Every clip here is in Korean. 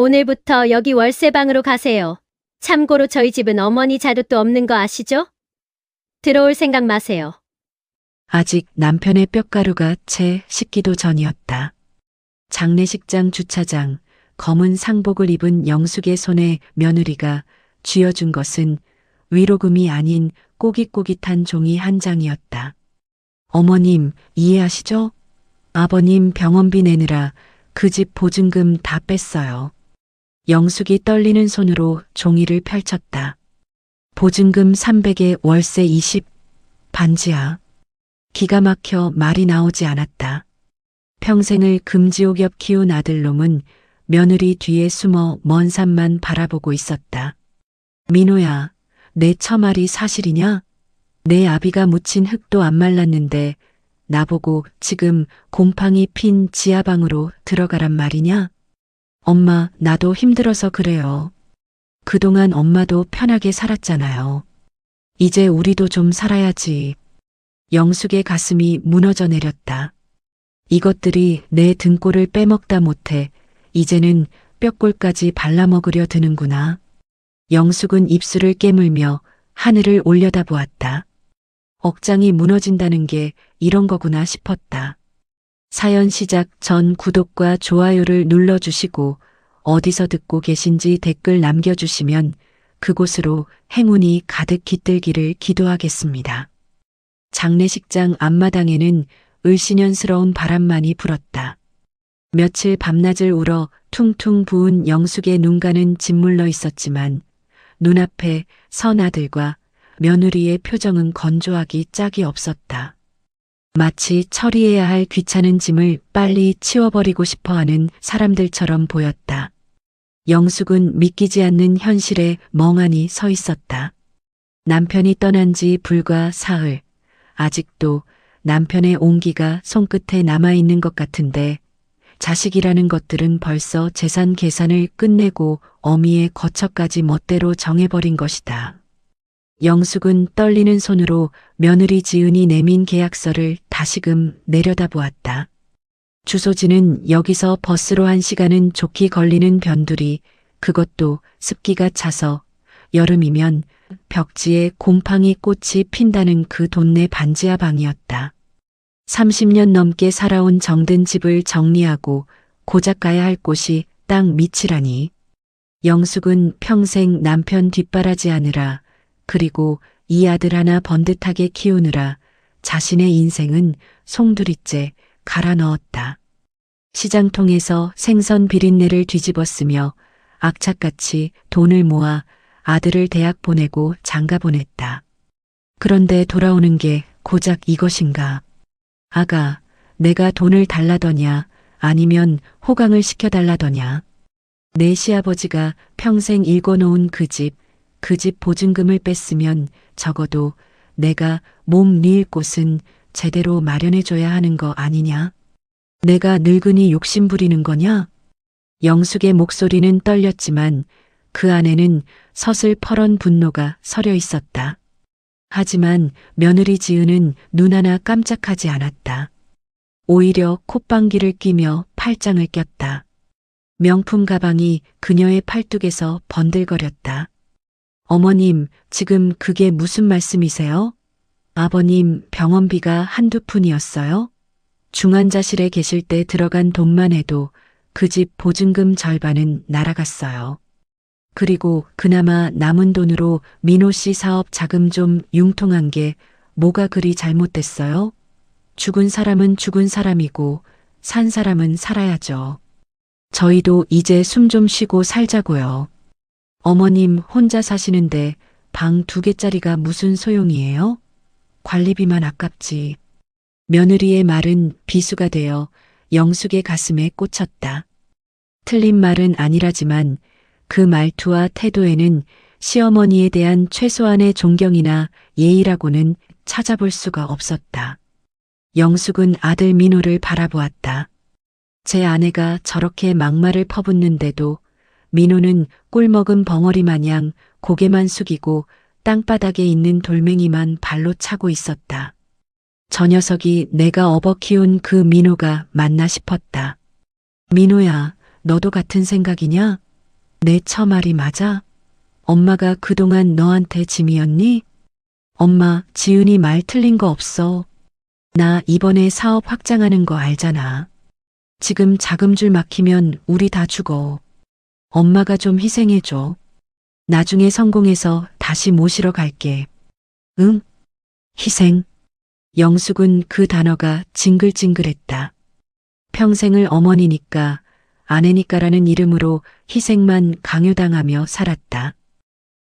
오늘부터 여기 월세방으로 가세요. 참고로 저희 집은 어머니 자료도 없는 거 아시죠? 들어올 생각 마세요. 아직 남편의 뼈가루가 채 식기도 전이었다. 장례식장 주차장, 검은 상복을 입은 영숙의 손에 며느리가 쥐어준 것은 위로금이 아닌 꼬깃꼬깃한 종이 한 장이었다. 어머님, 이해하시죠? 아버님 병원비 내느라 그 집 보증금 다 뺐어요. 영숙이 떨리는 손으로 종이를 펼쳤다. 보증금 300에 월세 20, 반지하. 기가 막혀 말이 나오지 않았다. 평생을 금지옥 키운 아들놈은 며느리 뒤에 숨어 먼 산만 바라보고 있었다. 민호야, 내 처말이 사실이냐? 내 아비가 묻힌 흙도 안 말랐는데 나보고 지금 곰팡이 핀 지하방으로 들어가란 말이냐? 엄마, 나도 힘들어서 그래요. 그동안 엄마도 편하게 살았잖아요. 이제 우리도 좀 살아야지. 영숙의 가슴이 무너져 내렸다. 이것들이 내 등골을 빼먹다 못해 이제는 뼈골까지 발라먹으려 드는구나. 영숙은 입술을 깨물며 하늘을 올려다보았다. 억장이 무너진다는 게 이런 거구나 싶었다. 사연 시작 전 구독과 좋아요를 눌러주시고 어디서 듣고 계신지 댓글 남겨주시면 그곳으로 행운이 가득 깃들기를 기도하겠습니다. 장례식장 앞마당에는 을씨년스러운 바람만이 불었다. 며칠 밤낮을 울어 퉁퉁 부은 영숙의 눈가는 짓물러 있었지만 눈앞에 선 아들과 며느리의 표정은 건조하기 짝이 없었다. 마치 처리해야 할 귀찮은 짐을 빨리 치워버리고 싶어하는 사람들처럼 보였다. 영숙은 믿기지 않는 현실에 멍하니 서 있었다. 남편이 떠난 지 불과 사흘, 아직도 남편의 온기가 손끝에 남아있는 것 같은데 자식이라는 것들은 벌써 재산 계산을 끝내고 어미의 거처까지 멋대로 정해버린 것이다. 영숙은 떨리는 손으로 며느리 지은이 내민 계약서를 다시금 내려다보았다. 주소지는 여기서 버스로 1시간은 좋게 걸리는 변두리, 그것도 습기가 차서 여름이면 벽지에 곰팡이 꽃이 핀다는 그 동네 반지하 방이었다. 30년 넘게 살아온 정든 집을 정리하고 고작 가야 할 곳이 딱 밑이라니. 영숙은 평생 남편 뒷바라지 하느라 그리고 이 아들 하나 번듯하게 키우느라 자신의 인생은 송두리째 갈아 넣었다. 시장통에서 생선 비린내를 뒤집었으며 악착같이 돈을 모아 아들을 대학 보내고 장가 보냈다. 그런데 돌아오는 게 고작 이것인가? 아가, 내가 돈을 달라더냐 아니면 호강을 시켜달라더냐. 내 시아버지가 평생 일궈놓은 그 집 보증금을 뺐으면 적어도 내가 몸 뉘을 곳은 제대로 마련해줘야 하는 거 아니냐? 내가 늙은이 욕심 부리는 거냐? 영숙의 목소리는 떨렸지만 그 안에는 서슬퍼런 분노가 서려 있었다. 하지만 며느리 지은은 눈 하나 깜짝하지 않았다. 오히려 콧방귀를 뀌며 팔짱을 꼈다. 명품 가방이 그녀의 팔뚝에서 번들거렸다. 어머님, 지금 그게 무슨 말씀이세요? 아버님 병원비가 한두 푼이었어요? 중환자실에 계실 때 들어간 돈만 해도 그 집 보증금 절반은 날아갔어요. 그리고 그나마 남은 돈으로 민호 씨 사업 자금 좀 융통한 게 뭐가 그리 잘못됐어요? 죽은 사람은 죽은 사람이고 산 사람은 살아야죠. 저희도 이제 숨 좀 쉬고 살자고요. 어머님 혼자 사시는데 방 2개짜리가 무슨 소용이에요? 관리비만 아깝지. 며느리의 말은 비수가 되어 영숙의 가슴에 꽂혔다. 틀린 말은 아니라지만 그 말투와 태도에는 시어머니에 대한 최소한의 존경이나 예의라고는 찾아볼 수가 없었다. 영숙은 아들 민호를 바라보았다. 제 아내가 저렇게 막말을 퍼붓는데도 민호는 꿀먹은 벙어리 마냥 고개만 숙이고 땅바닥에 있는 돌멩이만 발로 차고 있었다. 저 녀석이 내가 업어 키운 그 민호가 맞나 싶었다. 민호야, 너도 같은 생각이냐? 내 처말이 맞아? 엄마가 그동안 너한테 짐이었니? 엄마, 지은이 말 틀린 거 없어. 나 이번에 사업 확장하는 거 알잖아. 지금 자금줄 막히면 우리 다 죽어. 엄마가 좀 희생해줘. 나중에 성공해서 다시 모시러 갈게. 응? 희생. 영숙은 그 단어가 징글징글했다. 평생을 어머니니까, 아내니까라는 이름으로 희생만 강요당하며 살았다.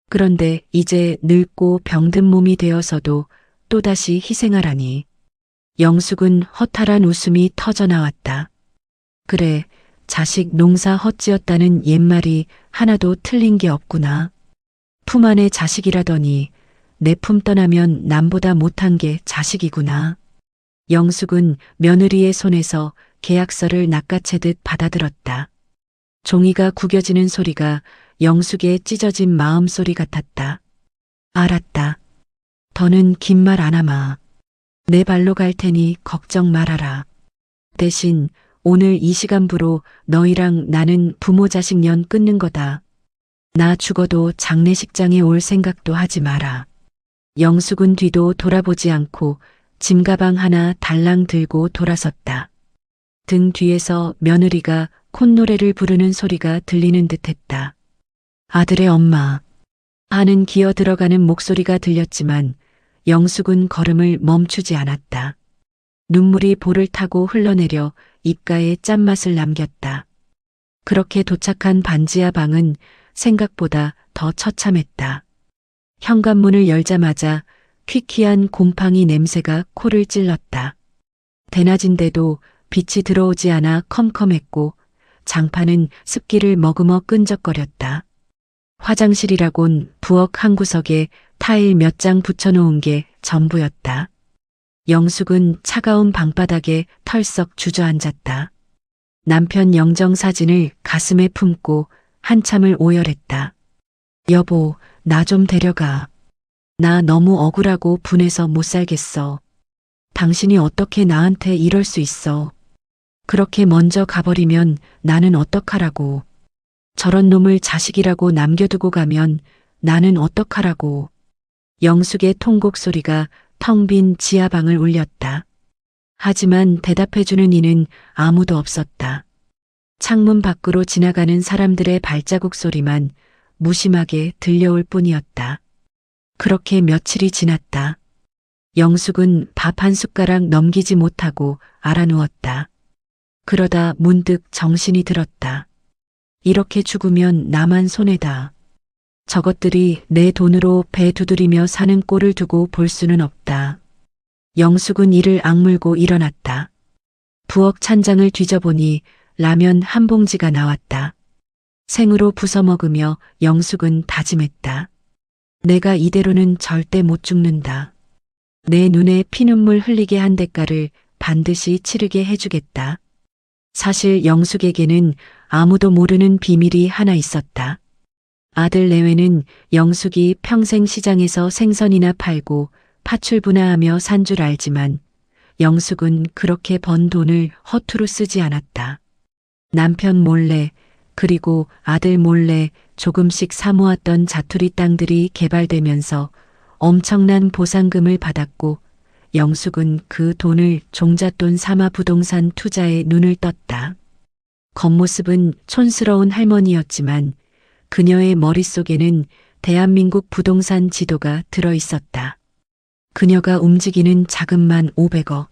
그런데 이제 늙고 병든 몸이 되어서도 또다시 희생하라니. 영숙은 허탈한 웃음이 터져나왔다. 그래, 자식 농사 헛지었다는 옛말이 하나도 틀린 게 없구나. 품 안에 자식이라더니 내 품 떠나면 남보다 못한 게 자식이구나. 영숙은 며느리의 손에서 계약서를 낚아채듯 받아들었다. 종이가 구겨지는 소리가 영숙의 찢어진 마음소리 같았다. 알았다. 더는 긴 말 안 하마. 내 발로 갈 테니 걱정 말아라. 대신 오늘 이 시간부로 너희랑 나는 부모 자식 년 끊는 거다. 나 죽어도 장례식장에 올 생각도 하지 마라. 영숙은 뒤도 돌아보지 않고 짐가방 하나 달랑 들고 돌아섰다. 등 뒤에서 며느리가 콧노래를 부르는 소리가 들리는 듯했다. 아들의 엄마 하는 기어 들어가는 목소리가 들렸지만 영숙은 걸음을 멈추지 않았다. 눈물이 볼을 타고 흘러내려 입가에 짠맛을 남겼다. 그렇게 도착한 반지하 방은 생각보다 더 처참했다. 현관문을 열자마자 퀴퀴한 곰팡이 냄새가 코를 찔렀다. 대낮인데도 빛이 들어오지 않아 컴컴했고 장판은 습기를 머금어 끈적거렸다. 화장실이라곤 부엌 한 구석에 타일 몇 장 붙여놓은 게 전부였다. 영숙은 차가운 방바닥에 털썩 주저앉았다. 남편 영정 사진을 가슴에 품고 한참을 오열했다. 여보, 나 좀 데려가. 나 너무 억울하고 분해서 못 살겠어. 당신이 어떻게 나한테 이럴 수 있어. 그렇게 먼저 가버리면 나는 어떡하라고. 저런 놈을 자식이라고 남겨두고 가면 나는 어떡하라고. 영숙의 통곡 소리가 텅 빈 지하방을 울렸다. 하지만 대답해주는 이는 아무도 없었다. 창문 밖으로 지나가는 사람들의 발자국 소리만 무심하게 들려올 뿐이었다. 그렇게 며칠이 지났다. 영숙은 밥 한 숟가락 넘기지 못하고 알아누웠다. 그러다 문득 정신이 들었다. 이렇게 죽으면 나만 손해다. 저것들이 내 돈으로 배 두드리며 사는 꼴을 두고 볼 수는 없다. 영숙은 이를 악물고 일어났다. 부엌 찬장을 뒤져보니 라면 한 봉지가 나왔다. 생으로 부숴 먹으며 영숙은 다짐했다. 내가 이대로는 절대 못 죽는다. 내 눈에 피눈물 흘리게 한 대가를 반드시 치르게 해주겠다. 사실 영숙에게는 아무도 모르는 비밀이 하나 있었다. 아들 내외는 영숙이 평생 시장에서 생선이나 팔고 파출부나 하며 산 줄 알지만 영숙은 그렇게 번 돈을 허투루 쓰지 않았다. 남편 몰래 그리고 아들 몰래 조금씩 사모았던 자투리 땅들이 개발되면서 엄청난 보상금을 받았고 영숙은 그 돈을 종잣돈 삼아 부동산 투자에 눈을 떴다. 겉모습은 촌스러운 할머니였지만 그녀의 머릿속에는 대한민국 부동산 지도가 들어 있었다. 그녀가 움직이는 자금만 500억.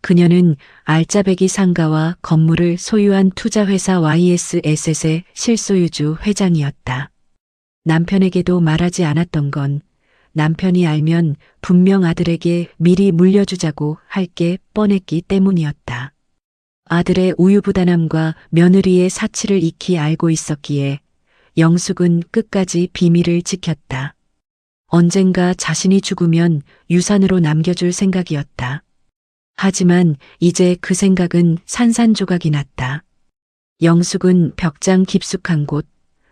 그녀는 알짜배기 상가와 건물을 소유한 투자회사 YSS의 실소유주 회장이었다. 남편에게도 말하지 않았던 건 남편이 알면 분명 아들에게 미리 물려주자고 할 게 뻔했기 때문이었다. 아들의 우유부단함과 며느리의 사치를 익히 알고 있었기에 영숙은 끝까지 비밀을 지켰다. 언젠가 자신이 죽으면 유산으로 남겨줄 생각이었다. 하지만 이제 그 생각은 산산조각이 났다. 영숙은 벽장 깊숙한 곳,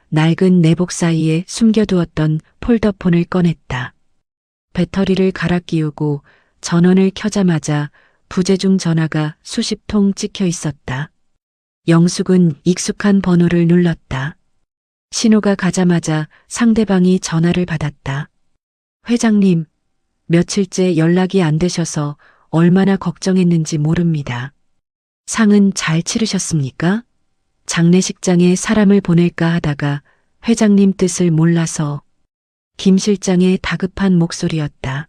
낡은 내복 사이에 숨겨두었던 폴더폰을 꺼냈다. 배터리를 갈아 끼우고 전원을 켜자마자 부재중 전화가 수십 통 찍혀 있었다. 영숙은 익숙한 번호를 눌렀다. 신호가 가자마자 상대방이 전화를 받았다. 회장님, 며칠째 연락이 안 되셔서 얼마나 걱정했는지 모릅니다. 상은 잘 치르셨습니까? 장례식장에 사람을 보낼까 하다가 회장님 뜻을 몰라서. 김 실장의 다급한 목소리였다.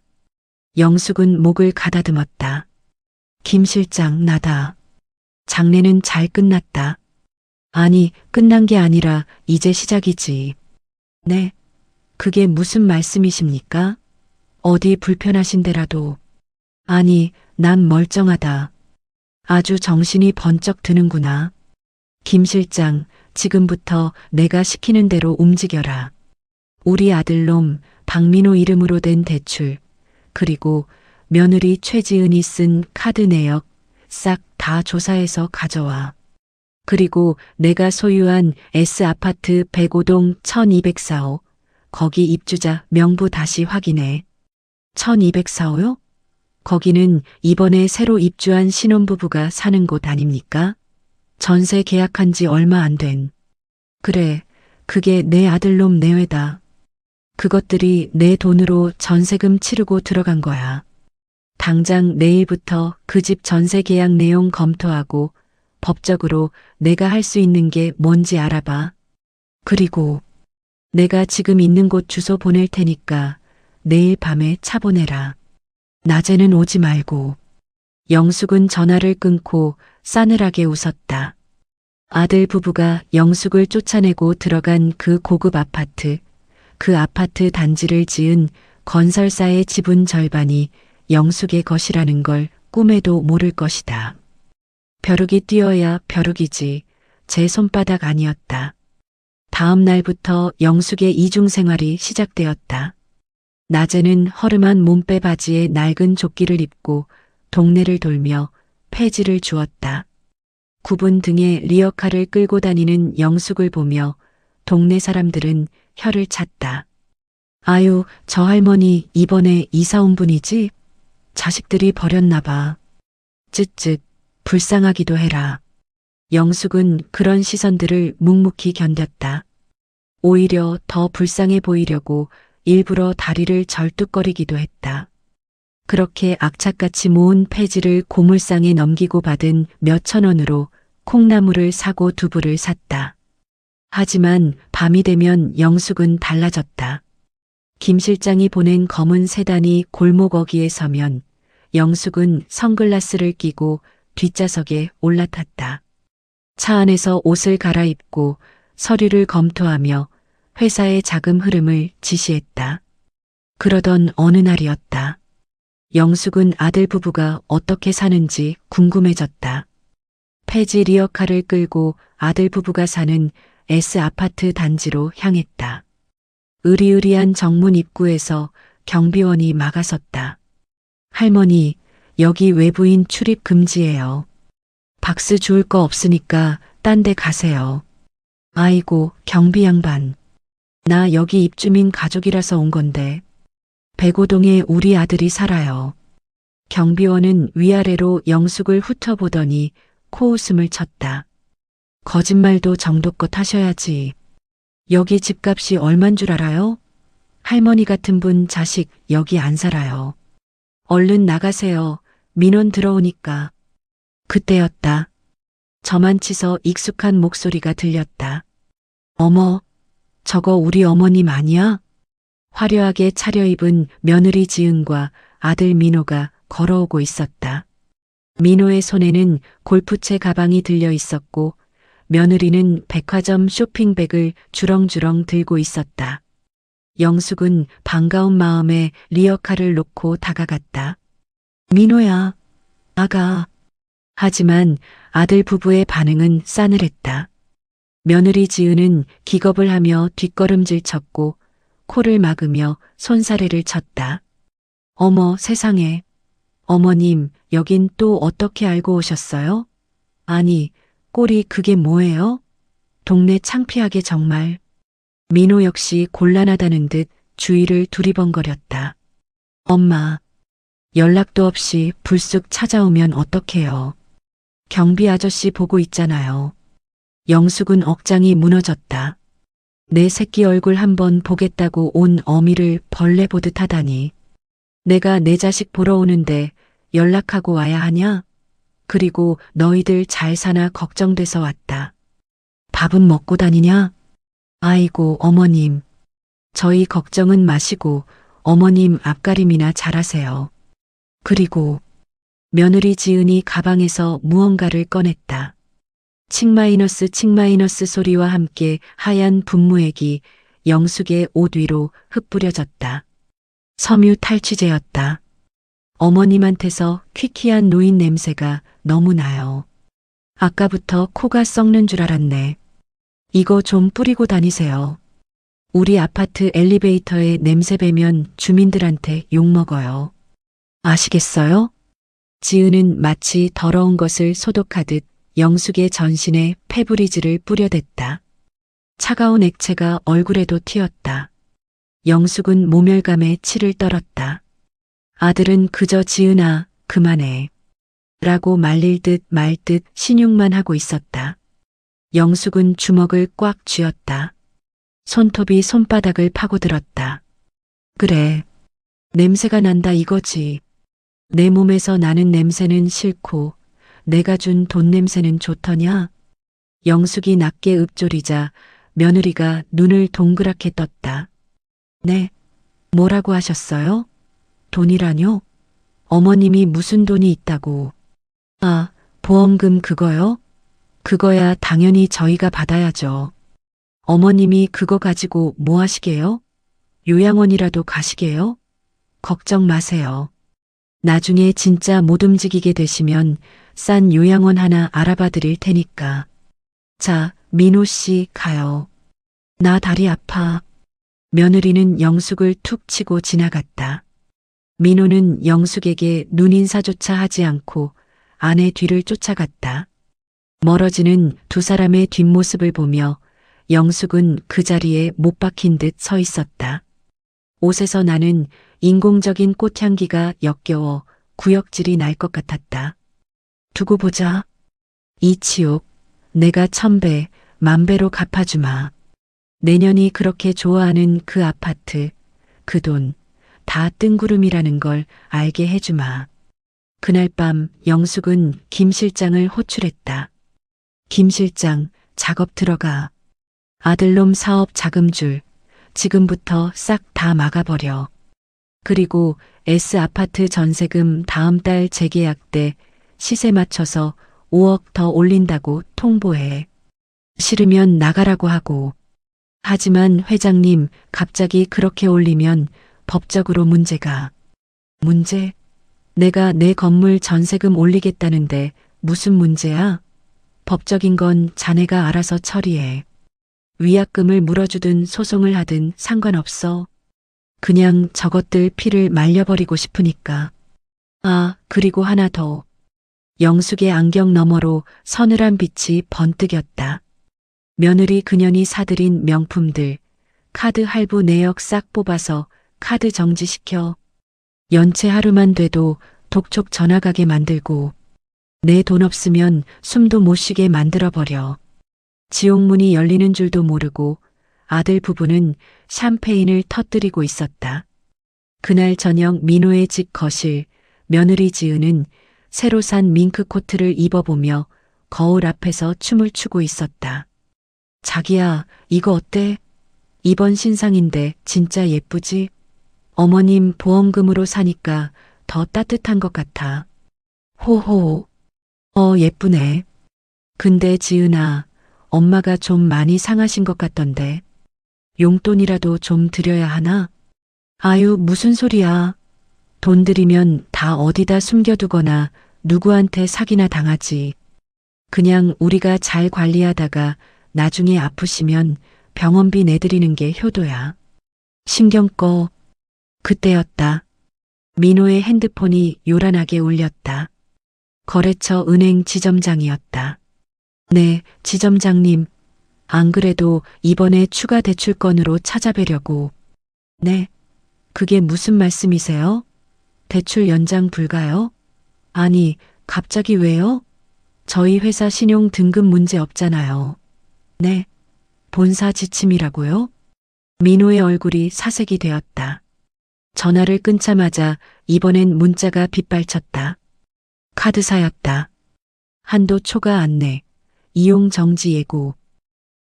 영숙은 목을 가다듬었다. 김 실장, 나다. 장례는 잘 끝났다. 아니, 끝난 게 아니라 이제 시작이지. 네, 그게 무슨 말씀이십니까? 어디 불편하신 데라도. 아니, 난 멀쩡하다. 아주 정신이 번쩍 드는구나. 김 실장, 지금부터 내가 시키는 대로 움직여라. 우리 아들놈 박민호 이름으로 된 대출, 그리고 며느리 최지은이 쓴 카드 내역 싹 다 조사해서 가져와. 그리고 내가 소유한 S아파트 105동 1204호, 거기 입주자 명부 다시 확인해. 1204호요? 거기는 이번에 새로 입주한 신혼부부가 사는 곳 아닙니까? 전세 계약한 지 얼마 안 된. 그래, 그게 내 아들놈 내외다. 그것들이 내 돈으로 전세금 치르고 들어간 거야. 당장 내일부터 그 집 전세 계약 내용 검토하고 법적으로 내가 할 수 있는 게 뭔지 알아봐. 그리고 내가 지금 있는 곳 주소 보낼 테니까 내일 밤에 차 보내라. 낮에는 오지 말고. 영숙은 전화를 끊고 싸늘하게 웃었다. 아들 부부가 영숙을 쫓아내고 들어간 그 고급 아파트, 그 아파트 단지를 지은 건설사의 지분 절반이 영숙의 것이라는 걸 꿈에도 모를 것이다. 벼룩이 뛰어야 벼룩이지 제 손바닥 아니었다. 다음 날부터 영숙의 이중 생활이 시작되었다. 낮에는 허름한 몸빼 바지에 낡은 조끼를 입고 동네를 돌며 폐지를 주었다. 굽은 등에 리어카를 끌고 다니는 영숙을 보며 동네 사람들은 혀를 찼다. 아유, 저 할머니 이번에 이사 온 분이지? 자식들이 버렸나 봐. 쯧쯧, 불쌍하기도 해라. 영숙은 그런 시선들을 묵묵히 견뎠다. 오히려 더 불쌍해 보이려고 일부러 다리를 절뚝거리기도 했다. 그렇게 악착같이 모은 폐지를 고물상에 넘기고 받은 몇천 원으로 콩나물을 사고 두부를 샀다. 하지만 밤이 되면 영숙은 달라졌다. 김 실장이 보낸 검은 세단이 골목 어귀에 서면 영숙은 선글라스를 끼고 뒷좌석에 올라탔다. 차 안에서 옷을 갈아입고 서류를 검토하며 회사의 자금 흐름을 지시했다. 그러던 어느 날이었다. 영숙은 아들 부부가 어떻게 사는지 궁금해졌다. 폐지 리어카를 끌고 아들 부부가 사는 S아파트 단지로 향했다. 으리으리한 정문 입구에서 경비원이 막아섰다. 할머니, 여기 외부인 출입 금지예요. 박스 주울 거 없으니까 딴 데 가세요. 아이고, 경비 양반. 나 여기 입주민 가족이라서 온 건데. 105동에 우리 아들이 살아요. 경비원은 위아래로 영숙을 훑어보더니 코웃음을 쳤다. 거짓말도 정도껏 하셔야지. 여기 집값이 얼만 줄 알아요? 할머니 같은 분 자식 여기 안 살아요. 얼른 나가세요. 민원 들어오니까. 그때였다. 저만치서 익숙한 목소리가 들렸다. 어머, 저거 우리 어머님 아니야? 화려하게 차려입은 며느리 지은과 아들 민호가 걸어오고 있었다. 민호의 손에는 골프채 가방이 들려 있었고 며느리는 백화점 쇼핑백을 주렁주렁 들고 있었다. 영숙은 반가운 마음에 리어카를 놓고 다가갔다. 민호야, 아가. 하지만 아들 부부의 반응은 싸늘했다. 며느리 지은은 기겁을 하며 뒷걸음질 쳤고 코를 막으며 손사래를 쳤다. 어머 세상에. 어머님, 여긴 또 어떻게 알고 오셨어요? 아니, 꼴이 그게 뭐예요? 동네 창피하게 정말. 민호 역시 곤란하다는 듯 주위를 두리번거렸다. 엄마, 연락도 없이 불쑥 찾아오면 어떡해요. 경비 아저씨 보고 있잖아요. 영숙은 억장이 무너졌다. 내 새끼 얼굴 한번 보겠다고 온 어미를 벌레 보듯 하다니. 내가 내 자식 보러 오는데 연락하고 와야 하냐? 그리고 너희들 잘 사나 걱정돼서 왔다. 밥은 먹고 다니냐? 아이고, 어머님. 저희 걱정은 마시고 어머님 앞가림이나 잘하세요. 그리고 며느리 지은이 가방에서 무언가를 꺼냈다. 칙 마이너스 소리와 함께 하얀 분무액이 영숙의 옷 위로 흩뿌려졌다. 섬유 탈취제였다. 어머님한테서 퀴퀴한 노인 냄새가 너무 나요. 아까부터 코가 썩는 줄 알았네. 이거 좀 뿌리고 다니세요. 우리 아파트 엘리베이터에 냄새 배면 주민들한테 욕먹어요. 아시겠어요? 지은은 마치 더러운 것을 소독하듯 영숙의 전신에 페브리즈를 뿌려댔다. 차가운 액체가 얼굴에도 튀었다. 영숙은 모멸감에 치를 떨었다. 아들은 그저 지은아, 그만해. 라고 말릴 듯 말 듯 신용만 하고 있었다. 영숙은 주먹을 꽉 쥐었다. 손톱이 손바닥을 파고들었다. 그래. 냄새가 난다 이거지. 내 몸에서 나는 냄새는 싫고 내가 준 돈 냄새는 좋더냐? 영숙이 낮게 읊조리자 며느리가 눈을 동그랗게 떴다. 네. 뭐라고 하셨어요? 돈이라뇨? 어머님이 무슨 돈이 있다고. 아, 보험금 그거요? 그거야 당연히 저희가 받아야죠. 어머님이 그거 가지고 뭐 하시게요? 요양원이라도 가시게요? 걱정 마세요. 나중에 진짜 못 움직이게 되시면 싼 요양원 하나 알아봐 드릴 테니까. 자, 민호 씨 가요. 나 다리 아파. 며느리는 영숙을 툭 치고 지나갔다. 민호는 영숙에게 눈인사조차 하지 않고 아내 뒤를 쫓아갔다. 멀어지는 두 사람의 뒷모습을 보며 영숙은 그 자리에 못 박힌 듯 서 있었다. 옷에서 나는 인공적인 꽃향기가 역겨워 구역질이 날 것 같았다. 두고 보자. 이 치욕, 내가 1000배, 10,000배로 갚아주마. 내년이 그렇게 좋아하는 그 아파트, 그 돈, 다 뜬구름이라는 걸 알게 해주마. 그날 밤 영숙은 김 실장을 호출했다. 김 실장, 작업 들어가. 아들놈 사업 자금줄, 지금부터 싹 다 막아버려. 그리고 S아파트 전세금 다음 달 재계약 때 시세 맞춰서 5억 더 올린다고 통보해. 싫으면 나가라고 하고. 하지만 회장님, 갑자기 그렇게 올리면 법적으로 문제가. 문제? 내가 내 건물 전세금 올리겠다는데 무슨 문제야? 법적인 건 자네가 알아서 처리해. 위약금을 물어주든 소송을 하든 상관없어. 그냥 저것들 피를 말려버리고 싶으니까. 아, 그리고 하나 더. 영숙의 안경 너머로 서늘한 빛이 번뜩였다. 며느리 그년이 사들인 명품들, 카드 할부 내역 싹 뽑아서 카드 정지시켜. 연체 하루만 돼도 독촉 전화 가게 만들고 내 돈 없으면 숨도 못 쉬게 만들어버려. 지옥문이 열리는 줄도 모르고 아들 부부는 샴페인을 터뜨리고 있었다. 그날 저녁 민호의 집 거실, 며느리 지은은 새로 산 밍크 코트를 입어보며 거울 앞에서 춤을 추고 있었다. 자기야, 이거 어때? 이번 신상인데 진짜 예쁘지? 어머님 보험금으로 사니까 더 따뜻한 것 같아. 호호. 예쁘네. 근데 지은아, 엄마가 좀 많이 상하신 것 같던데. 용돈이라도 좀 드려야 하나? 아유, 무슨 소리야. 돈 들이면 다 어디다 숨겨두거나 누구한테 사기나 당하지. 그냥 우리가 잘 관리하다가 나중에 아프시면 병원비 내드리는 게 효도야. 신경 꺼. 그때였다. 민호의 핸드폰이 요란하게 울렸다. 거래처 은행 지점장이었다. 네, 지점장님. 안 그래도 이번에 추가 대출건으로 찾아뵈려고. 네. 그게 무슨 말씀이세요? 대출 연장 불가요? 아니, 갑자기 왜요? 저희 회사 신용 등급 문제 없잖아요. 네. 본사 지침이라고요? 민호의 얼굴이 사색이 되었다. 전화를 끊자마자 이번엔 문자가 빗발쳤다. 카드사였다. 한도 초과 안내. 이용 정지 예고.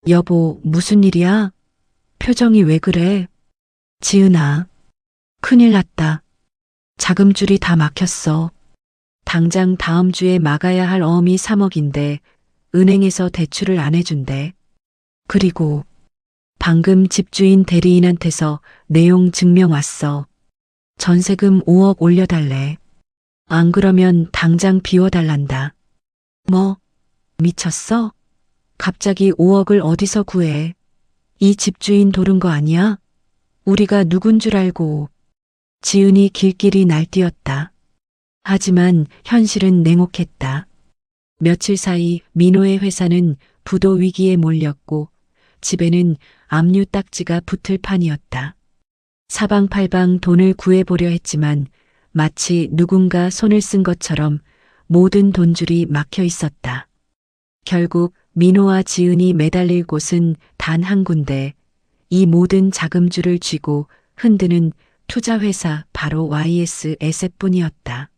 여보, 무슨 일이야? 표정이 왜 그래? 지은아. 큰일 났다. 자금줄이 다 막혔어. 당장 다음 주에 막아야 할 어음이 3억인데 은행에서 대출을 안 해준대. 그리고 방금 집주인 대리인한테서 내용 증명 왔어. 전세금 5억 올려달래. 안 그러면 당장 비워달란다. 뭐? 미쳤어? 갑자기 5억을 어디서 구해? 이 집주인 도른 거 아니야? 우리가 누군 줄 알고. 지은이 길길이 날뛰었다. 하지만 현실은 냉혹했다. 며칠 사이 민호의 회사는 부도 위기에 몰렸고 집에는 압류 딱지가 붙을 판이었다. 사방팔방 돈을 구해보려 했지만 마치 누군가 손을 쓴 것처럼 모든 돈줄이 막혀 있었다. 결국 민호와 지은이 매달릴 곳은 단 한 군데, 이 모든 자금줄을 쥐고 흔드는 투자회사 바로 YS 에셋뿐이었다.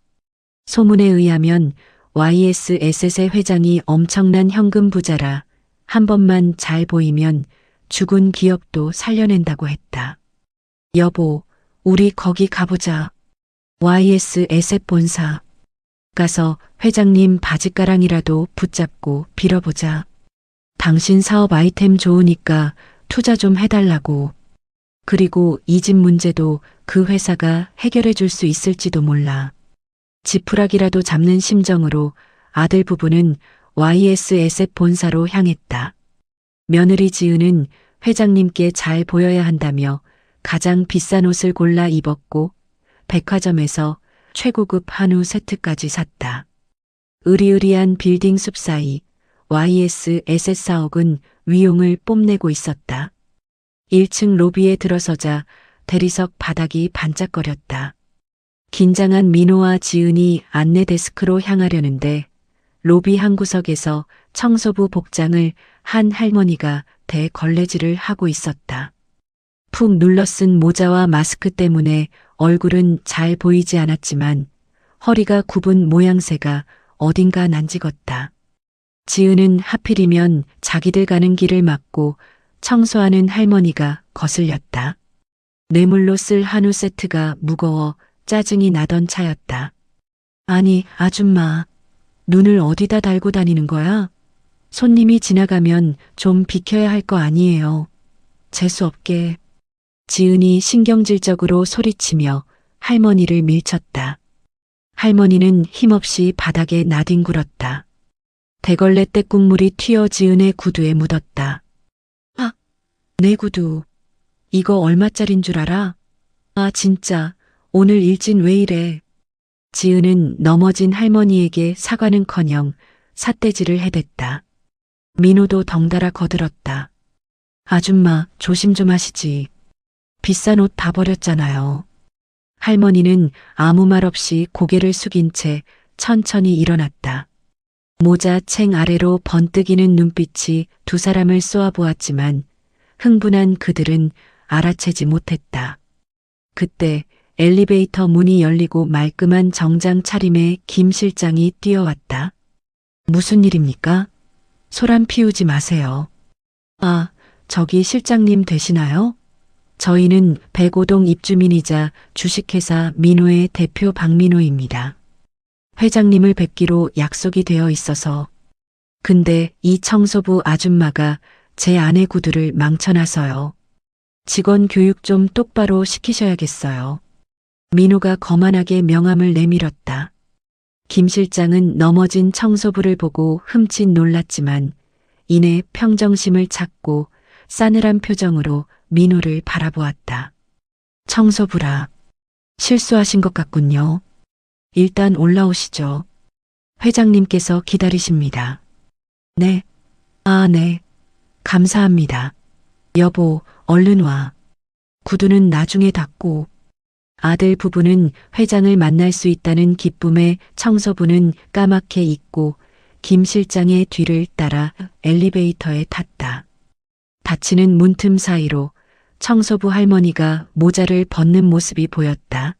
소문에 의하면 YS 에셋의 회장이 엄청난 현금 부자라 한 번만 잘 보이면 죽은 기업도 살려낸다고 했다. 여보, 우리 거기 가보자. YS 에셋 본사. 가서 회장님 바짓가랑이라도 붙잡고 빌어보자. 당신 사업 아이템 좋으니까 투자 좀 해달라고. 그리고 이 집 문제도 그 회사가 해결해 줄 수 있을지도 몰라. 지푸라기라도 잡는 심정으로 아들 부부는 YS 에셋 본사로 향했다. 며느리 지은은 회장님께 잘 보여야 한다며 가장 비싼 옷을 골라 입었고 백화점에서 최고급 한우 세트까지 샀다. 으리으리한 빌딩 숲 사이 YS 에셋 사옥은 위용을 뽐내고 있었다. 1층 로비에 들어서자 대리석 바닥이 반짝거렸다. 긴장한 민호와 지은이 안내 데스크로 향하려는데 로비 한 구석에서 청소부 복장을 한 할머니가 대걸레질을 하고 있었다. 푹 눌러쓴 모자와 마스크 때문에 얼굴은 잘 보이지 않았지만 허리가 굽은 모양새가 어딘가 난직었다. 지은은 하필이면 자기들 가는 길을 막고 청소하는 할머니가 거슬렸다. 뇌물로 쓸 한우 세트가 무거워 짜증이 나던 차였다. 아니, 아줌마, 눈을 어디다 달고 다니는 거야? 손님이 지나가면 좀 비켜야 할 거 아니에요. 재수없게. 지은이 신경질적으로 소리치며 할머니를 밀쳤다. 할머니는 힘없이 바닥에 나뒹굴었다. 대걸레 떼국물이 튀어 지은의 구두에 묻었다. 아, 내 구두. 이거 얼마짜린 줄 알아? 아, 진짜. 오늘 일진 왜 이래? 지은은 넘어진 할머니에게 사과는커녕 삿대질을 해댔다. 민호도 덩달아 거들었다. 아줌마, 조심 좀 하시지. 비싼 옷 다 버렸잖아요. 할머니는 아무 말 없이 고개를 숙인 채 천천히 일어났다. 모자 챙 아래로 번뜩이는 눈빛이 두 사람을 쏘아보았지만 흥분한 그들은 알아채지 못했다. 그때 엘리베이터 문이 열리고 말끔한 정장 차림의 김 실장이 뛰어왔다. 무슨 일입니까? 소란 피우지 마세요. 아, 저기 실장님 되시나요? 저희는 백오동 입주민이자 주식회사 민호의 대표 박민호입니다. 회장님을 뵙기로 약속이 되어 있어서. 근데 이 청소부 아줌마가 제 아내 구두를 망쳐놔서요. 직원 교육 좀 똑바로 시키셔야겠어요. 민호가 거만하게 명함을 내밀었다. 김 실장은 넘어진 청소부를 보고 흠칫 놀랐지만 이내 평정심을 찾고 싸늘한 표정으로 민호를 바라보았다. 청소부라. 실수하신 것 같군요. 일단 올라오시죠. 회장님께서 기다리십니다. 네. 아, 네. 감사합니다. 여보, 얼른 와. 구두는 나중에 닦고. 아들 부부는 회장을 만날 수 있다는 기쁨에 청소부는 까맣게 잊고 김 실장의 뒤를 따라 엘리베이터에 탔다. 닫히는 문틈 사이로 청소부 할머니가 모자를 벗는 모습이 보였다.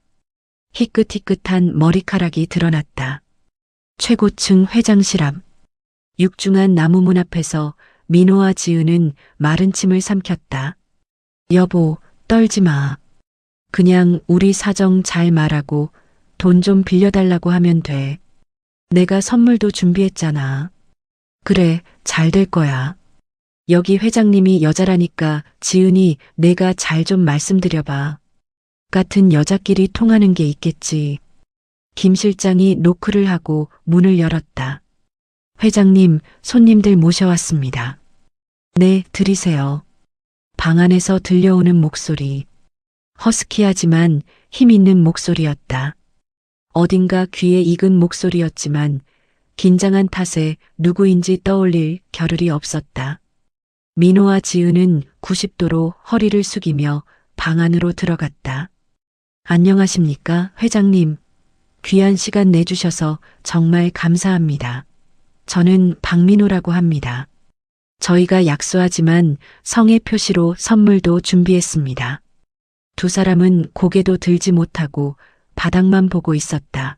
희끗희끗한 머리카락이 드러났다. 최고층 회장실 앞. 육중한 나무문 앞에서 민호와 지은은 마른 침을 삼켰다. 여보, 떨지 마. 그냥 우리 사정 잘 말하고 돈 좀 빌려달라고 하면 돼. 내가 선물도 준비했잖아. 그래, 잘 될 거야. 여기 회장님이 여자라니까 지은이 내가 잘 좀 말씀드려봐. 같은 여자끼리 통하는 게 있겠지. 김 실장이 노크를 하고 문을 열었다. 회장님, 손님들 모셔왔습니다. 네, 들이세요. 방 안에서 들려오는 목소리. 허스키하지만 힘 있는 목소리였다. 어딘가 귀에 익은 목소리였지만 긴장한 탓에 누구인지 떠올릴 겨를이 없었다. 민호와 지은은 90도로 허리를 숙이며 방 안으로 들어갔다. 안녕하십니까, 회장님. 귀한 시간 내주셔서 정말 감사합니다. 저는 박민호라고 합니다. 저희가 약소하지만 성의 표시로 선물도 준비했습니다. 두 사람은 고개도 들지 못하고 바닥만 보고 있었다.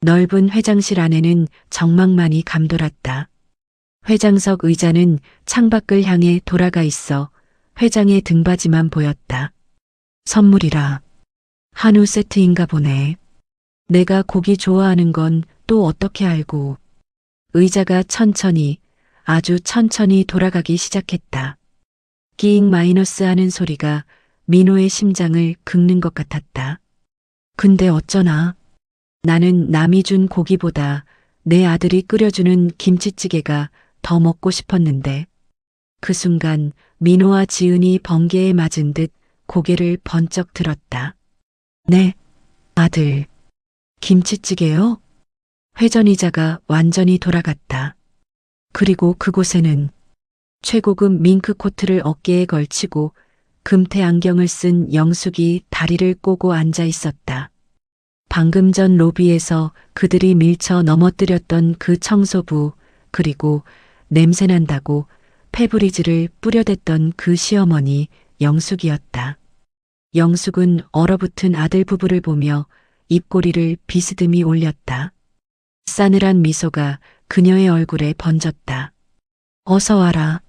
넓은 회장실 안에는 정막만이 감돌았다. 회장석 의자는 창밖을 향해 돌아가 있어 회장의 등받이만 보였다. 선물이라. 한우 세트인가 보네. 내가 고기 좋아하는 건 또 어떻게 알고. 의자가 천천히, 아주 천천히 돌아가기 시작했다. 끼잉 마이너스 하는 소리가 민호의 심장을 긁는 것 같았다. 근데 어쩌나. 나는 남이 준 고기보다 내 아들이 끓여주는 김치찌개가 더 먹고 싶었는데. 그 순간 민호와 지은이 번개에 맞은 듯 고개를 번쩍 들었다. 네, 아들. 김치찌개요? 회전의자가 완전히 돌아갔다. 그리고 그곳에는 최고급 밍크 코트를 어깨에 걸치고 금태 안경을 쓴 영숙이 다리를 꼬고 앉아 있었다. 방금 전 로비에서 그들이 밀쳐 넘어뜨렸던 그 청소부, 그리고 냄새난다고 페브리즈를 뿌려댔던 그 시어머니 영숙이었다. 영숙은 얼어붙은 아들 부부를 보며 입꼬리를 비스듬히 올렸다. 싸늘한 미소가 그녀의 얼굴에 번졌다. 어서 와라.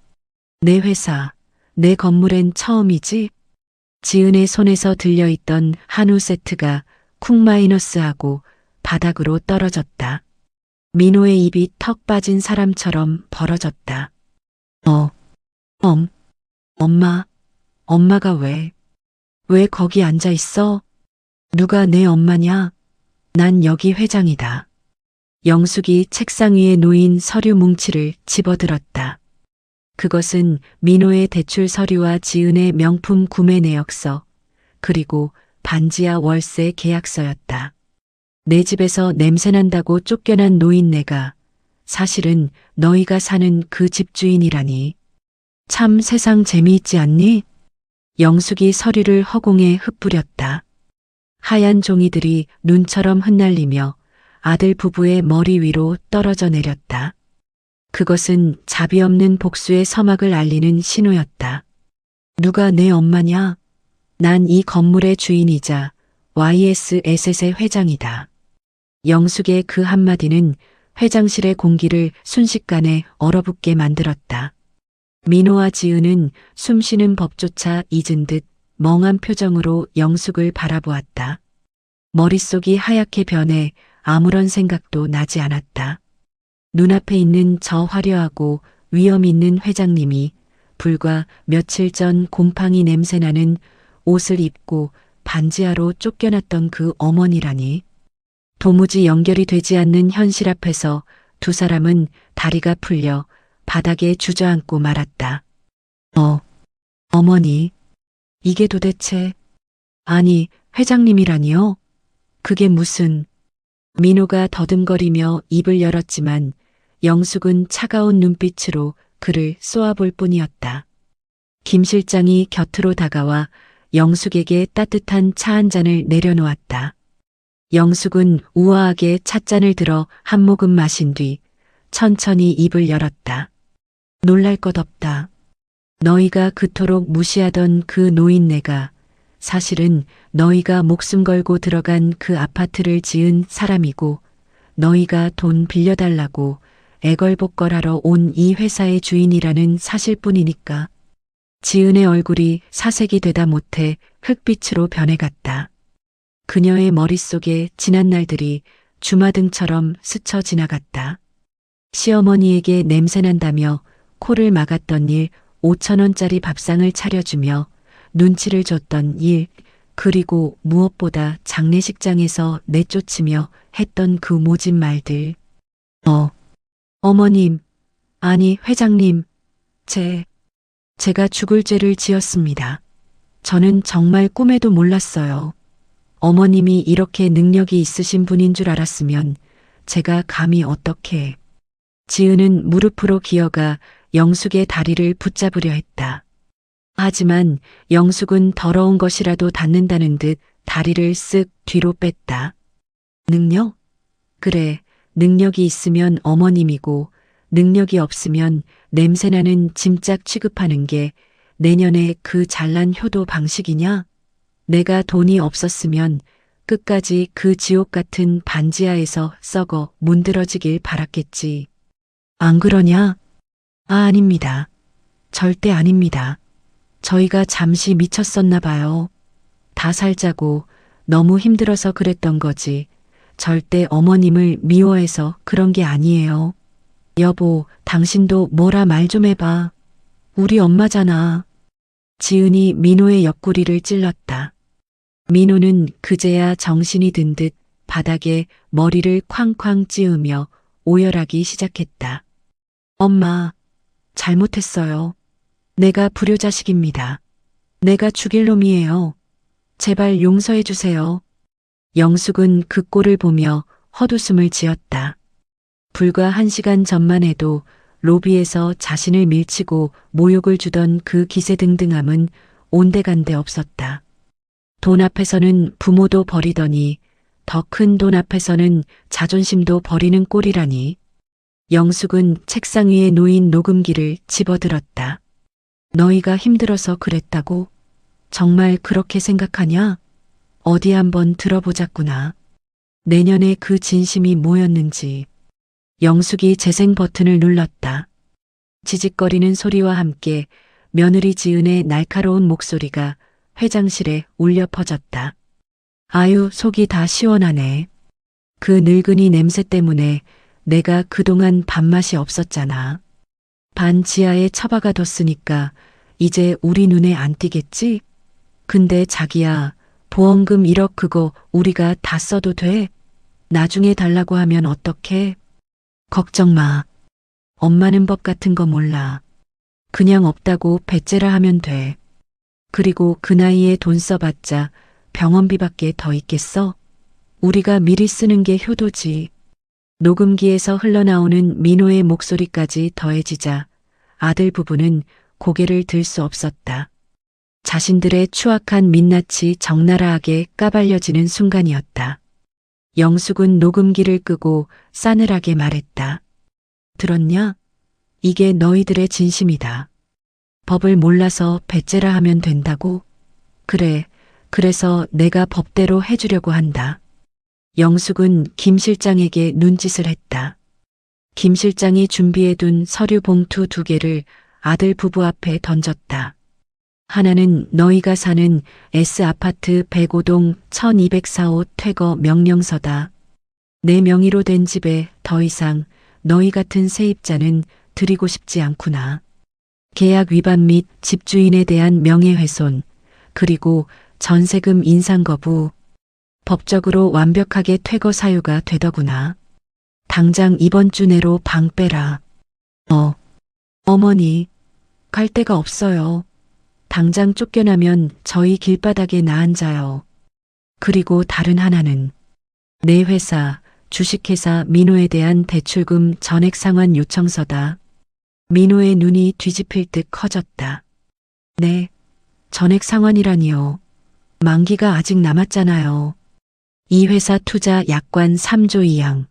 내 회사, 내 건물엔 처음이지? 지은의 손에서 들려있던 한우 세트가 쿵 마이너스하고 바닥으로 떨어졌다. 민호의 입이 턱 빠진 사람처럼 벌어졌다. 엄마가 왜 거기 앉아 있어? 누가 내 엄마냐? 난 여기 회장이다. 영숙이 책상 위에 놓인 서류 뭉치를 집어들었다. 그것은 민호의 대출 서류와 지은의 명품 구매 내역서, 그리고 반지하 월세 계약서였다. 내 집에서 냄새난다고 쫓겨난 노인네가 사실은 너희가 사는 그 집주인이라니. 참 세상 재미있지 않니? 영숙이 서류를 허공에 흩뿌렸다. 하얀 종이들이 눈처럼 흩날리며 아들 부부의 머리 위로 떨어져 내렸다. 그것은 자비 없는 복수의 서막을 알리는 신호였다. 누가 내 엄마냐? 난 이 건물의 주인이자 YSS의 회장이다. 영숙의 그 한마디는 회장실의 공기를 순식간에 얼어붙게 만들었다. 민호와 지은은 숨쉬는 법조차 잊은 듯 멍한 표정으로 영숙을 바라보았다. 머릿속이 하얗게 변해 아무런 생각도 나지 않았다. 눈앞에 있는 저 화려하고 위험 있는 회장님이 불과 며칠 전 곰팡이 냄새나는 옷을 입고 반지하로 쫓겨났던 그 어머니라니. 도무지 연결이 되지 않는 현실 앞에서 두 사람은 다리가 풀려 바닥에 주저앉고 말았다. 어머니, 이게 도대체... 아니, 회장님이라니요? 그게 무슨... 민호가 더듬거리며 입을 열었지만 영숙은 차가운 눈빛으로 그를 쏘아볼 뿐이었다. 김 실장이 곁으로 다가와 영숙에게 따뜻한 차 한 잔을 내려놓았다. 영숙은 우아하게 찻잔을 들어 한 모금 마신 뒤 천천히 입을 열었다. 놀랄 것 없다. 너희가 그토록 무시하던 그 노인네가 사실은 너희가 목숨 걸고 들어간 그 아파트를 지은 사람이고 너희가 돈 빌려달라고 애걸복걸하러 온 이 회사의 주인이라는 사실뿐이니까. 지은의 얼굴이 사색이 되다 못해 흙빛으로 변해갔다. 그녀의 머릿속에 지난 날들이 주마등처럼 스쳐 지나갔다. 시어머니에게 냄새난다며 코를 막았던 일, 5,000원짜리 밥상을 차려주며 눈치를 줬던 일, 그리고 무엇보다 장례식장에서 내쫓으며 했던 그 모진 말들. 어머님, 아니 회장님, 제가 죽을 죄를 지었습니다. 저는 정말 꿈에도 몰랐어요. 어머님이 이렇게 능력이 있으신 분인 줄 알았으면 제가 감히 어떻게. 지은은 무릎으로 기어가 영숙의 다리를 붙잡으려 했다. 하지만 영숙은 더러운 것이라도 닿는다는 듯 다리를 쓱 뒤로 뺐다. 능력? 그래, 능력이 있으면 어머님이고 능력이 없으면 냄새나는 짐짝 취급하는 게 내년에 그 잘난 효도 방식이냐? 내가 돈이 없었으면 끝까지 그 지옥 같은 반지하에서 썩어 문드러지길 바랐겠지. 안 그러냐? 아닙니다. 절대 아닙니다. 저희가 잠시 미쳤었나 봐요. 다 살자고 너무 힘들어서 그랬던 거지. 절대 어머님을 미워해서 그런 게 아니에요. 여보, 당신도 뭐라 말 좀 해봐. 우리 엄마잖아. 지은이 민호의 옆구리를 찔렀다. 민호는 그제야 정신이 든 듯 바닥에 머리를 쾅쾅 찌으며 오열하기 시작했다. 엄마, 잘못했어요. 내가 불효자식입니다. 내가 죽일 놈이에요. 제발 용서해 주세요. 영숙은 그 꼴을 보며 헛웃음을 지었다. 불과 1시간 전만 해도 로비에서 자신을 밀치고 모욕을 주던 그 기세등등함은 온데간데 없었다. 돈 앞에서는 부모도 버리더니 더 큰 돈 앞에서는 자존심도 버리는 꼴이라니. 영숙은 책상 위에 놓인 녹음기를 집어들었다. 너희가 힘들어서 그랬다고? 정말 그렇게 생각하냐? 어디 한번 들어보자꾸나. 내년에 그 진심이 뭐였는지. 영숙이 재생 버튼을 눌렀다. 지직거리는 소리와 함께 며느리 지은의 날카로운 목소리가 회장실에 울려 퍼졌다. 아유, 속이 다 시원하네. 그 늙은이 냄새 때문에 내가 그동안 밥맛이 없었잖아. 반 지하에 처박아 뒀으니까 이제 우리 눈에 안 띄겠지? 근데 자기야, 보험금 1억 그거 우리가 다 써도 돼? 나중에 달라고 하면 어떡해? 걱정 마. 엄마는 법 같은 거 몰라. 그냥 없다고 배째라 하면 돼. 그리고 그 나이에 돈 써봤자 병원비밖에 더 있겠어? 우리가 미리 쓰는 게 효도지. 녹음기에서 흘러나오는 민호의 목소리까지 더해지자 아들 부부는 고개를 들 수 없었다. 자신들의 추악한 민낯이 적나라하게 까발려지는 순간이었다. 영숙은 녹음기를 끄고 싸늘하게 말했다. 들었냐? 이게 너희들의 진심이다. 법을 몰라서 배째라 하면 된다고? 그래, 그래서 내가 법대로 해주려고 한다. 영숙은 김 실장에게 눈짓을 했다. 김 실장이 준비해둔 서류 봉투 2개를 아들 부부 앞에 던졌다. 하나는 너희가 사는 S아파트 105동 1204호 퇴거 명령서다. 내 명의로 된 집에 더 이상 너희 같은 세입자는 들이고 싶지 않구나. 계약 위반 및 집주인에 대한 명예훼손, 그리고 전세금 인상 거부. 법적으로 완벽하게 퇴거 사유가 되더구나. 당장 이번 주 내로 방 빼라. 어머니, 갈 데가 없어요. 당장 쫓겨나면 저희 길바닥에 나앉아요. 그리고 다른 하나는 내 회사, 주식회사 민호에 대한 대출금 전액 상환 요청서다. 민호의 눈이 뒤집힐 듯 커졌다. 네, 전액 상환이라니요. 만기가 아직 남았잖아요. 이 회사 투자 약관 3조 이양.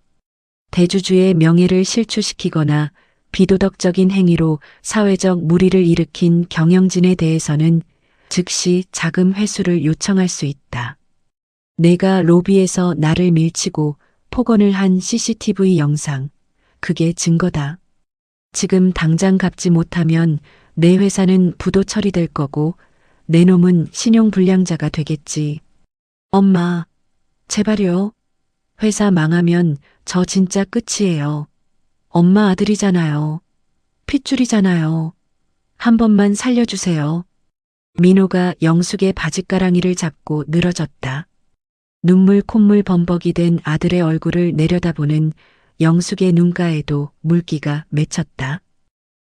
대주주의 명예를 실추시키거나 비도덕적인 행위로 사회적 물의를 일으킨 경영진에 대해서는 즉시 자금 회수를 요청할 수 있다. 내가 로비에서 나를 밀치고 폭언을 한 CCTV 영상, 그게 증거다. 지금 당장 갚지 못하면 내 회사는 부도 처리될 거고 내 놈은 신용불량자가 되겠지. 엄마, 제발요. 회사 망하면 저 진짜 끝이에요. 엄마 아들이잖아요. 핏줄이잖아요. 한 번만 살려주세요. 민호가 영숙의 바짓가랑이를 잡고 늘어졌다. 눈물 콧물 범벅이 된 아들의 얼굴을 내려다보는 영숙의 눈가에도 물기가 맺혔다.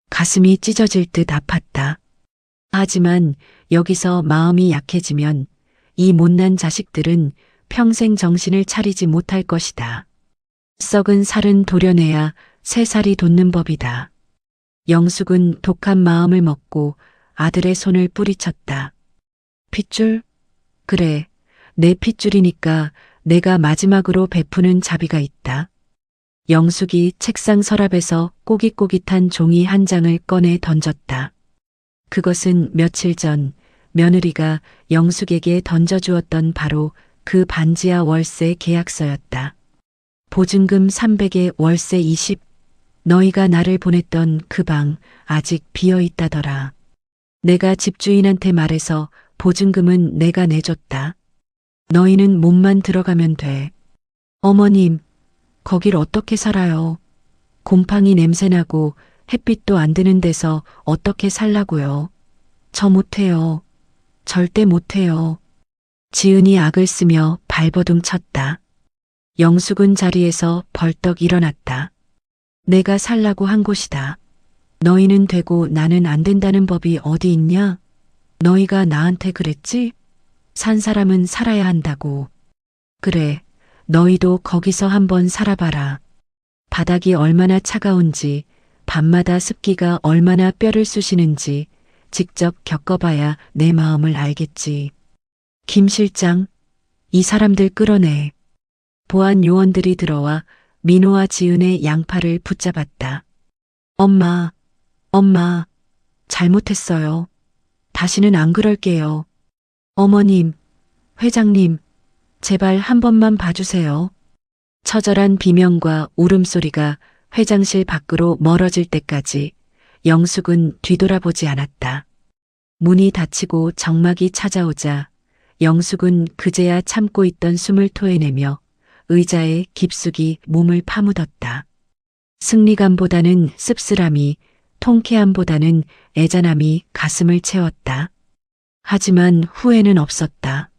가슴이 찢어질 듯 아팠다. 하지만 여기서 마음이 약해지면 이 못난 자식들은 평생 정신을 차리지 못할 것이다. 썩은 살은 도려내야 새 살이 돋는 법이다. 영숙은 독한 마음을 먹고 아들의 손을 뿌리쳤다. 핏줄? 그래, 내 핏줄이니까 내가 마지막으로 베푸는 자비가 있다. 영숙이 책상 서랍에서 꼬깃꼬깃한 종이 한 장을 꺼내 던졌다. 그것은 며칠 전 며느리가 영숙에게 던져주었던 바로 그 반지하 월세 계약서였다. 보증금 300에 월세 20. 너희가 나를 보냈던 그 방 아직 비어 있다더라. 내가 집주인한테 말해서 보증금은 내가 내줬다. 너희는 몸만 들어가면 돼. 어머님, 거길 어떻게 살아요? 곰팡이 냄새나고 햇빛도 안 드는 데서 어떻게 살라고요? 저 못해요. 절대 못해요. 지은이 악을 쓰며 발버둥 쳤다. 영숙은 자리에서 벌떡 일어났다. 내가 살라고 한 곳이다. 너희는 되고 나는 안 된다는 법이 어디 있냐? 너희가 나한테 그랬지? 산 사람은 살아야 한다고. 그래, 너희도 거기서 한번 살아봐라. 바닥이 얼마나 차가운지, 밤마다 습기가 얼마나 뼈를 쑤시는지 직접 겪어봐야 내 마음을 알겠지. 김 실장, 이 사람들 끌어내. 보안 요원들이 들어와 민호와 지은의 양팔을 붙잡았다. 엄마, 잘못했어요. 다시는 안 그럴게요. 어머님, 회장님, 제발 한 번만 봐주세요. 처절한 비명과 울음소리가 회장실 밖으로 멀어질 때까지 영숙은 뒤돌아보지 않았다. 문이 닫히고 정막이 찾아오자 영숙은 그제야 참고 있던 숨을 토해내며 의자에 깊숙이 몸을 파묻었다. 승리감보다는 씁쓸함이, 통쾌함보다는 애잔함이 가슴을 채웠다. 하지만 후회는 없었다.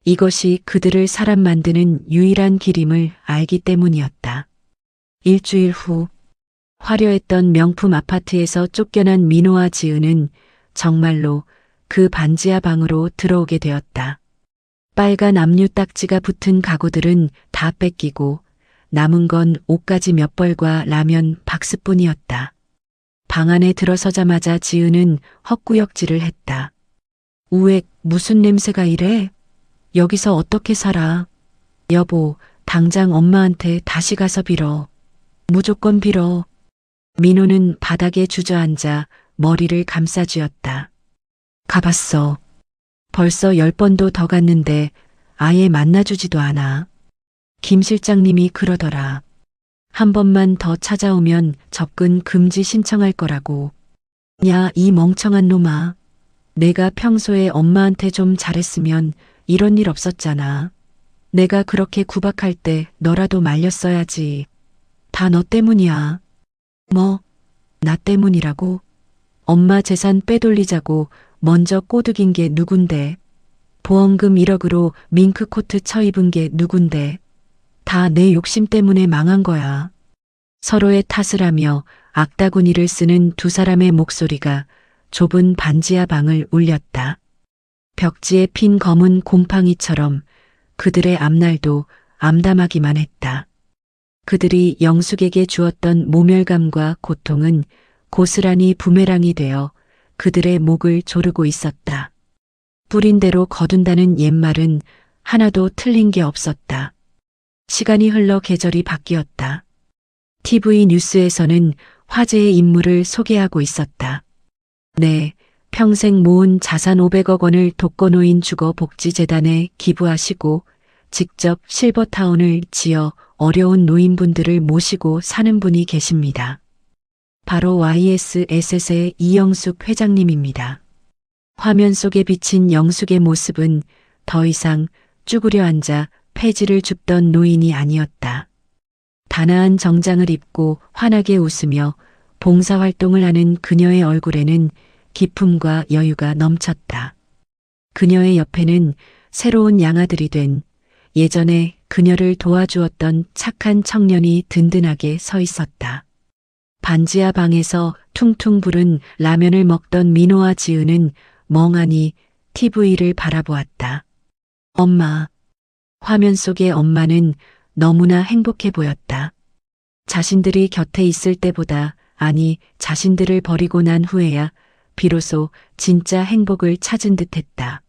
이것이 그들을 사람 만드는 유일한 길임을 알기 때문이었다. 일주일 후 화려했던 명품 아파트에서 쫓겨난 민호와 지은은 정말로 그 반지하 방으로 들어오게 되었다. 빨간 압류 딱지가 붙은 가구들은 다 뺏기고 남은 건 옷가지 몇 벌과 라면 박스뿐이었다. 방 안에 들어서자마자 지은은 헛구역질을 했다. 우액, 무슨 냄새가 이래? 여기서 어떻게 살아? 여보, 당장 엄마한테 다시 가서 빌어. 무조건 빌어. 민호는 바닥에 주저앉아 머리를 감싸쥐었다. 가봤어. 벌써 10번도 더 갔는데 아예 만나주지도 않아. 김 실장님이 그러더라. 한 번만 더 찾아오면 접근 금지 신청할 거라고. 야, 이 멍청한 놈아. 내가 평소에 엄마한테 좀 잘했으면 이런 일 없었잖아. 내가 그렇게 구박할 때 너라도 말렸어야지. 다 너 때문이야. 뭐? 나 때문이라고? 엄마 재산 빼돌리자고 먼저 꼬드긴 게 누군데? 보험금 1억으로 밍크코트 쳐입은 게 누군데? 다 내 욕심 때문에 망한 거야. 서로의 탓을 하며 악다구니를 쓰는 두 사람의 목소리가 좁은 반지하 방을 울렸다. 벽지에 핀 검은 곰팡이처럼 그들의 앞날도 암담하기만 했다. 그들이 영숙에게 주었던 모멸감과 고통은 고스란히 부메랑이 되어 그들의 목을 조르고 있었다. 뿌린 대로 거둔다는 옛말은 하나도 틀린 게 없었다. 시간이 흘러 계절이 바뀌었다. TV 뉴스에서는 화제의 인물을 소개하고 있었다. 네, 평생 모은 자산 500억 원을 독거노인 주거복지재단에 기부하시고 직접 실버타운을 지어 어려운 노인분들을 모시고 사는 분이 계십니다. 바로 YSS의 이영숙 회장님입니다. 화면 속에 비친 영숙의 모습은 더 이상 쭈그려 앉아 폐지를 줍던 노인이 아니었다. 단아한 정장을 입고 환하게 웃으며 봉사활동을 하는 그녀의 얼굴에는 기품과 여유가 넘쳤다. 그녀의 옆에는 새로운 양아들이 된 예전에 그녀를 도와주었던 착한 청년이 든든하게 서 있었다. 반지하 방에서 퉁퉁 부른 라면을 먹던 민호와 지은은 멍하니 TV를 바라보았다. 엄마. 화면 속의 엄마는 너무나 행복해 보였다. 자신들이 곁에 있을 때보다, 아니, 자신들을 버리고 난 후에야 비로소 진짜 행복을 찾은 듯 했다.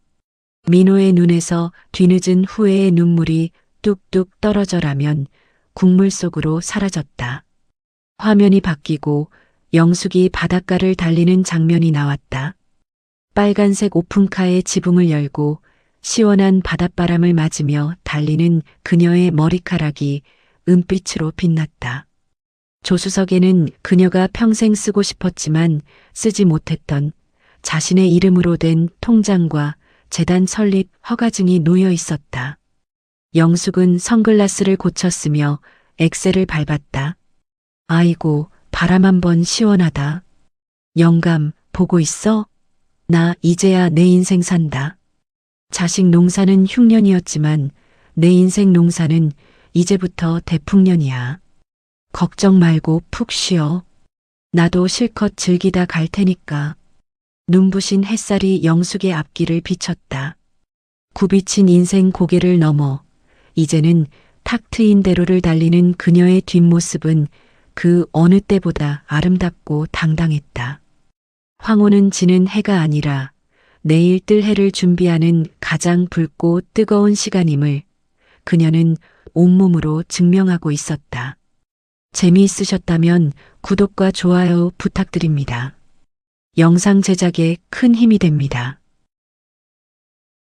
민호의 눈에서 뒤늦은 후회의 눈물이 뚝뚝 떨어져라면 국물 속으로 사라졌다. 화면이 바뀌고 영숙이 바닷가를 달리는 장면이 나왔다. 빨간색 오픈카의 지붕을 열고 시원한 바닷바람을 맞으며 달리는 그녀의 머리카락이 은빛으로 빛났다. 조수석에는 그녀가 평생 쓰고 싶었지만 쓰지 못했던 자신의 이름으로 된 통장과 재단 설립 허가증이 놓여 있었다. 영숙은 선글라스를 고쳤으며 엑셀을 밟았다. 아이고, 바람 한번 시원하다. 영감, 보고 있어? 나 이제야 내 인생 산다. 자식 농사는 흉년이었지만 내 인생 농사는 이제부터 대풍년이야. 걱정 말고 푹 쉬어. 나도 실컷 즐기다 갈 테니까. 눈부신 햇살이 영숙의 앞길을 비쳤다. 굽이친 인생 고개를 넘어 이제는 탁 트인 대로를 달리는 그녀의 뒷모습은 그 어느 때보다 아름답고 당당했다. 황혼은 지는 해가 아니라 내일 뜰 해를 준비하는 가장 붉고 뜨거운 시간임을 그녀는 온몸으로 증명하고 있었다. 재미있으셨다면 구독과 좋아요 부탁드립니다. 영상 제작에 큰 힘이 됩니다.